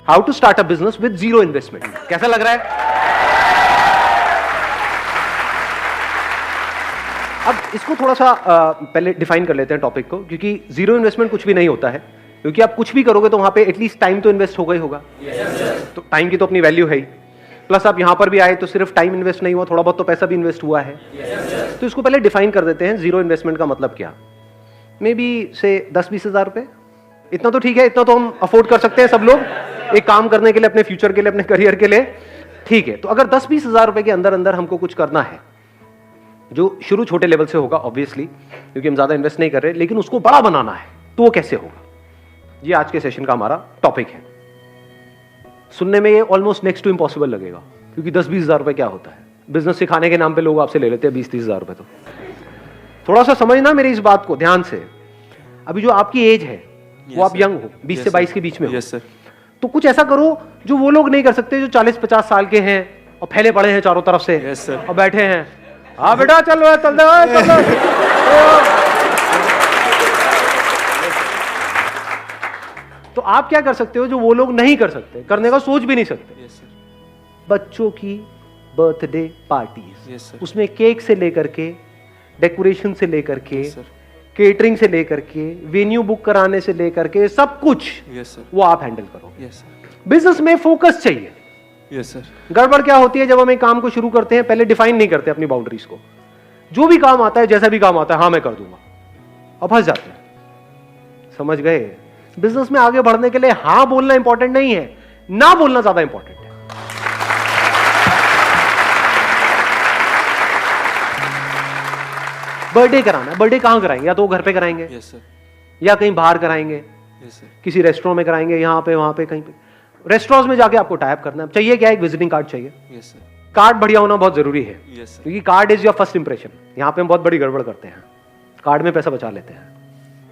How to start a business with zero investment. कैसा लग रहा है? अब इसको थोड़ा सा पहले डिफाइन कर लेते हैं टॉपिक को, क्योंकि जीरो इन्वेस्टमेंट कुछ भी नहीं होता है, क्योंकि आप कुछ भी करोगे तो वहां पे एटलीस्ट टाइम तो इन्वेस्ट होगा ही होगा। तो टाइम की तो अपनी वैल्यू है ही, प्लस आप यहां पर भी आए तो सिर्फ टाइम इन्वेस्ट नहीं हुआ, थोड़ा बहुत तो पैसा भी इन्वेस्ट हुआ है। तो इसको पहले डिफाइन कर देते हैं, जीरो इन्वेस्टमेंट का मतलब क्या। मे बी से 10-20 हज़ार रुपए, इतना तो ठीक है, इतना तो हम अफोर्ड कर सकते हैं सब लोग, एक काम करने के लिए, अपने फ्यूचर के लिए, अपने करियर के लिए, ठीक है। तो अगर 10-20 हज़ार रुपए के अंदर अंदर हमको कुछ करना है, जो शुरू छोटे लेवल से होगा ऑब्वियसली, क्योंकि हम ज्यादा इन्वेस्ट नहीं कर रहे, लेकिन उसको बड़ा बनाना है, तो वो कैसे होगा, ये आज के सेशन का हमारा टॉपिक है। सुनने में ये ऑलमोस्ट नेक्स्ट टू इम्पॉसिबल लगेगा, क्योंकि 10-20 हज़ार रुपए क्या होता है, बिजनेस सिखाने के नाम पे लोग आपसे ले लेते हैं 20-30 हज़ार रुपए। तो थोड़ा सा समझना मेरी इस बात को ध्यान से। अभी जो आपकी एज है वो आप यंग हो, 20 से 22 के बीच में हो, तो कुछ ऐसा करो जो वो लोग नहीं कर सकते जो 40-50 साल के हैं और फैले पड़े हैं चारों तरफ से और बैठे हैं, हाँ बेटा चल रहा चल। तो आप क्या कर सकते हो जो वो लोग नहीं कर सकते, करने का सोच भी नहीं सकते। बच्चों की बर्थडे पार्टीज, उसमें केक से लेकर के, डेकोरेशन से लेकर के, केटरिंग से लेकर के, वेन्यू बुक कराने से लेकर के, सब कुछ वो आप हैंडल करो। बिजनेस में फोकस चाहिए। गड़बड़ क्या होती है, जब हम एक काम को शुरू करते हैं पहले डिफाइन नहीं करते अपनी बाउंड्रीज को, जो भी काम आता है, जैसा भी काम आता है, हाँ मैं कर दूंगा, अब फंस जाते हैं। समझ गए? बिजनेस में आगे बढ़ने के लिए हाँ बोलना इंपॉर्टेंट नहीं है, ना बोलना ज्यादा इंपॉर्टेंट है। बर्थडे कराना है, बर्थडे कहां कराएंगे, या तो घर पे कराएंगे, या कहीं बाहर कराएंगे, किसी रेस्टोरेंट में कराएंगे, यहां पे वहां पे कहीं पे। रेस्टोरेंट्स में जाके आपको टाइप करना है, चाहिए क्या, एक विजिटिंग कार्ड चाहिए। कार्ड बढ़िया होना बहुत जरूरी है, क्योंकि card is your first impression. यहां पे हम बहुत बड़ी गड़बड़ करते हैं, कार्ड में पैसा बचा लेते हैं।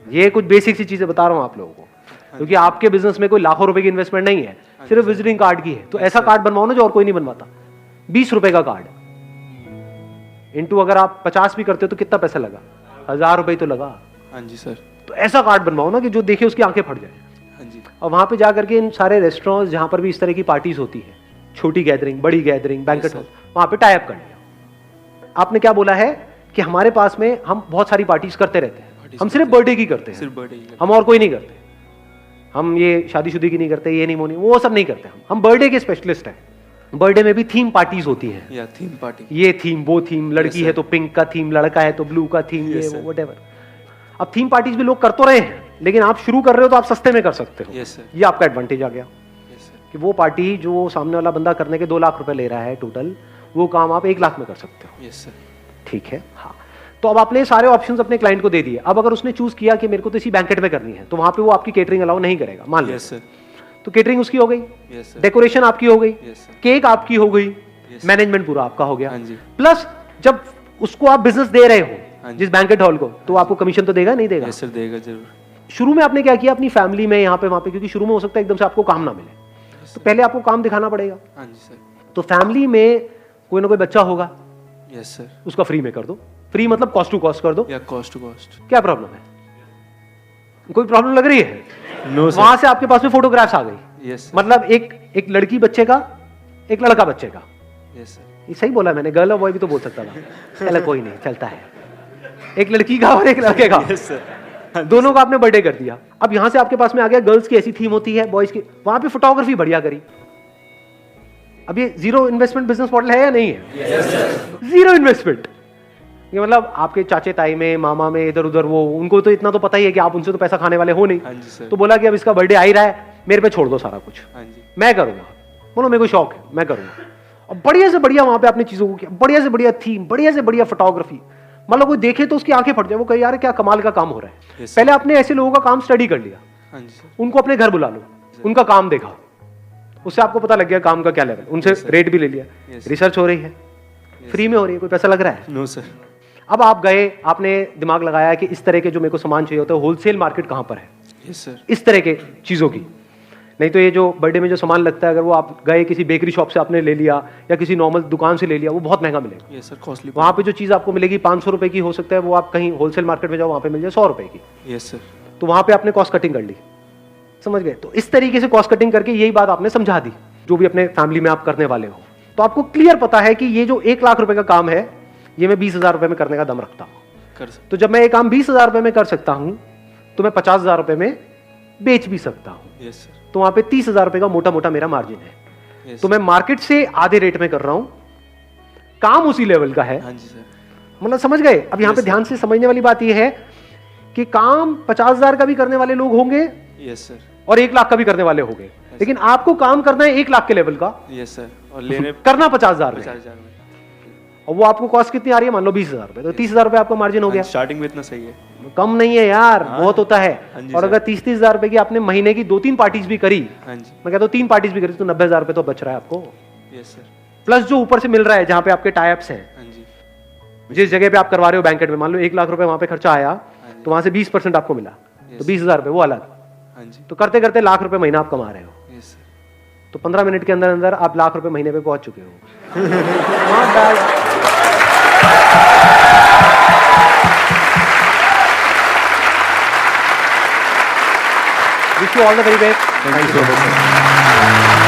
ये कुछ बेसिक सी चीजें बता रहा हूं आप लोगों को, क्योंकि आपके बिजनेस में कोई लाखों रुपए की इन्वेस्टमेंट नहीं है, सिर्फ विजिटिंग कार्ड की है। तो ऐसा कार्ड बनवाओ ना जो और कोई नहीं बनवाता। 20 रुपए का कार्ड इंटू अगर आप 50 भी करते हो तो कितना पैसा लगा, 1000 रुपए तो लगा। हाँ जी सर। तो ऐसा कार्ड बनवाओ ना कि जो देखे उसकी आंखें फट जाए। हाँ जी। और वहां पे जाकर के इन सारे रेस्टोरेंट्स जहां पर भी इस तरह की पार्टीज होती है, छोटी गैदरिंग, बड़ी गैदरिंग, बैंकेट हॉल, वहां पे टाई अप कर लिया। आपने क्या बोला है कि हमारे पास में हम बहुत सारी पार्टीज करते रहते हैं, हम सिर्फ बर्थडे की करते हैं, हम और कोई नहीं करते, हम ये शादीशुदी की नहीं करते, ये नहीं वो सब नहीं करते, हम बर्थडे के स्पेशलिस्ट हैं। बर्थडे में भी थीम पार्टीज होती हैं, या थीम पार्टी, ये थीम वो थीम, लड़की है तो पिंक का थीम, लड़का है तो ब्लू का थीम, ये वो व्हाटएवर। अब थीम पार्टीज भी लोग कर तो रहे हैं, लेकिन आप शुरू कर रहे हो तो आप सस्ते में कर सकते हो। ये आपका एडवांटेज आ गया कि वो पार्टी जो सामने वाला बंदा करने के 2 लाख रुपए ले रहा है टोटल, वो काम आप 1 लाख में कर सकते हो। ठीक है, हाँ। तो अब आपने सारे ऑप्शंस अपने क्लाइंट को दे दिए। अब अगर उसने चूज किया कि मेरे को तो इसी बैंकेट में करनी है, तो वहां पे वो आपकी केटरिंग अलाउ नहीं करेगा, मान लो। तो केटरिंग उसकी हो गई, डेकोरेशन आपकी हो गई, केक आपकी हो गई, मैनेजमेंट पूरा आपका हो गया। प्लस जब उसको आप बिजनेस दे रहे हो जिस बैंकेट हॉल को, तो आपको कमीशन तो देगा नहीं देगा? सर देगा जरूर। शुरू में आपने क्या किया, अपनी फैमिली में यहाँ पे वहां पे, क्योंकि शुरू में हो सकता है एकदम से आपको काम ना मिले, तो पहले आपको काम दिखाना पड़ेगा। हाँ जी सर। तो फैमिली में कोई ना कोई बच्चा होगा, यस सर, उसका फ्री में कर दो। फ्री मतलब कॉस्ट टू कॉस्ट कर दो, या कॉस्ट टू कॉस्ट। क्या प्रॉब्लम है? कोई प्रॉब्लम लग रही है? No sir. वहां से आपके पास में फोटोग्राफ्स आ गई। Yes sir. मतलब एक लड़की बच्चे का, एक लड़का बच्चे का। Yes sir. ये सही बोला मैंने, गर्ल और बॉय भी तो बोल सकता था, चलो कोई नहीं, चलता है। एक लड़की का और एक लड़के का। Yes sir. दोनों का आपने बर्थडे कर दिया। अब यहां से आपके पास में आ गया, गर्ल्स की ऐसी थीम होती है, बॉयज की, वहां पे फोटोग्राफी बढ़िया करी। अब ये जीरो इन्वेस्टमेंट बिजनेस मॉडल है या नहीं है? जीरो इन्वेस्टमेंट, ये मतलब आपके चाचे ताई में, मामा में, इधर उधर, वो उनको तो इतना तो पता ही है कि आप उनसे तो पैसा खाने वाले हो नहीं। हाँ जी सर। तो बोला कि अब इसका बर्थडे आ ही रहा है, मेरे पे छोड़ दो सारा कुछ, हाँ जी, मैं करूंगा। बोलो मेरे को शौक है, मैं करूंगा। और बढ़िया से बढ़िया वहां पे आपने चीजों को किया, बढ़िया से बढ़िया थीम, बढ़िया से बढ़िया फोटोग्राफी, मतलब कोई देखे तो उसकी आंखें फट जाए, वो कहे यार क्या कमाल का काम हो रहा है। yes, पहले आपने ऐसे लोगों का काम स्टडी कर लिया, हाँ जी सर। उनको अपने घर बुला लो, उनका काम देखा, उससे आपको पता लग गया काम का क्या लेवल, उनसे रेट भी ले लिया, रिसर्च हो रही है, फ्री में हो रही है, कोई पैसा लग रहा है? No sir. अब आप गए, आपने दिमाग लगाया कि इस तरह के जो मेरे को सामान चाहिए होता है, होलसेल मार्केट कहां पर है, यस सर, इस तरह के चीजों की। नहीं तो ये जो बर्थडे में जो सामान लगता है, अगर वो आप गए किसी बेकरी शॉप से आपने ले लिया या किसी नॉर्मल दुकान से ले लिया, वो बहुत महंगा मिलेगा। Yes sir, costly. वहां पे जो चीज आपको मिलेगी 500 रुपए की हो सकता है, वो आप कहीं होलसेल मार्केट में जाओ, वहां पे मिल जाए 100 रुपए की। Yes sir. तो वहां पे आपने कॉस्ट कटिंग कर ली, समझ गए? तो इस तरीके से कॉस्ट कटिंग करके यही बात आपने समझा दी, जो भी अपने फैमिली में आप करने वाले हो। तो आपको क्लियर पता है कि ये जो 1 लाख रुपए का काम है, ये मैं 20,000 रुपए में करने का दम रखता हूं। कर सकते तो जब मैं ये काम 20,000 रुपए में कर सकता हूं, तो मैं 50,000 रुपए में बेच भी सकता हूं। Yes sir. तो वहां पे 30,000 रुपए का मोटा मोटा मेरा मार्जिन है। यस तो मैं मार्केट से आधे रेट में कर रहा हूं, काम उसी लेवल का है। हाँ जी सर। मतलब समझ गए? अब यहां पे Yes, ध्यान से समझने वाली बात यह है कि काम 50,000 का भी करने वाले लोग होंगे यस सर। और 1 लाख का भी करने वाले होंगे, लेकिन आपको काम करना है 1 लाख के लेवल का, यस सर। और लेने करना 50,000 में, 50,000 में। और वो आपको कॉस्ट कितनी आ रही है? मान लो 20,000 रुपए, तो 30,000 रुपए आपका मार्जिन हो गया। स्टार्टिंग में इतना सही है। कम नहीं है यार, हाँ, बहुत होता है। हाँ जी और सर। अगर 30,000 रुपए की आपने महीने की 2-3 पार्टीज भी करी, हाँ जी। मैं कहता हूँ 3 पार्टीज भी करी, तो 90,000 रुपए तो बच रहा है आपको, यस सर। प्लस जो ऊपर से मिल रहा है जहां पे आपके टाइप्स हैं। हाँ जी। जिस जगह पे आप करवा रहे हो बैंकेट में, मान लो 1 लाख रुपए वहां पे खर्चा आया, जी। तो वहां से 20% आपको मिला, तो 20,000 रुपए वो अलग। हाँ जी। तो करते करते लाख रुपए महीना आप कमा रहे हो, यस सर। तो 15 मिनट के अंदर अंदर आप लाख रुपए महीने पे पहुंच चुके हो। Not bad. Wish you all the very best. Thank you so much, sir.